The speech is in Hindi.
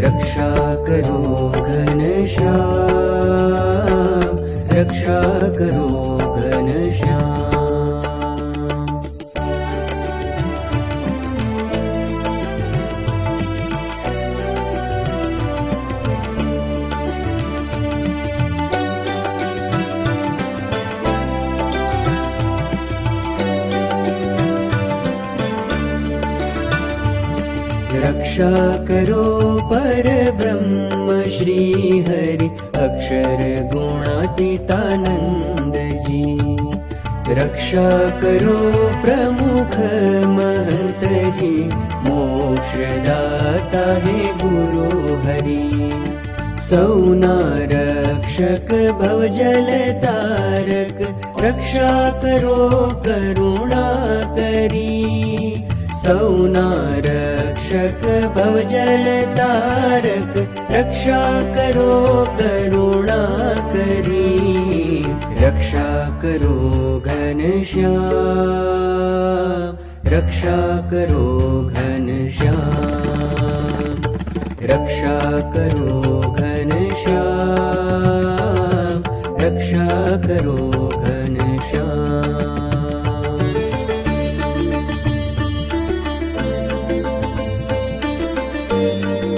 रक्षा करो घनश्याम, रक्षा करो घनश्याम। रक्षा करो परब्रह्म श्री हरि अक्षर गुणातीतानंद जी। रक्षा करो प्रमुख महंत जी, मोक्षदाता है गुरु हरि। सौना रक्षक भवजल तारक, रक्षा करो करुणा करी। सौना रक्षक भवजल तारक, रक्षा करो करुणा करी। रक्षा करो घनश्याम, रक्षा करो घनश्याम, रक्षा करो घनश्याम।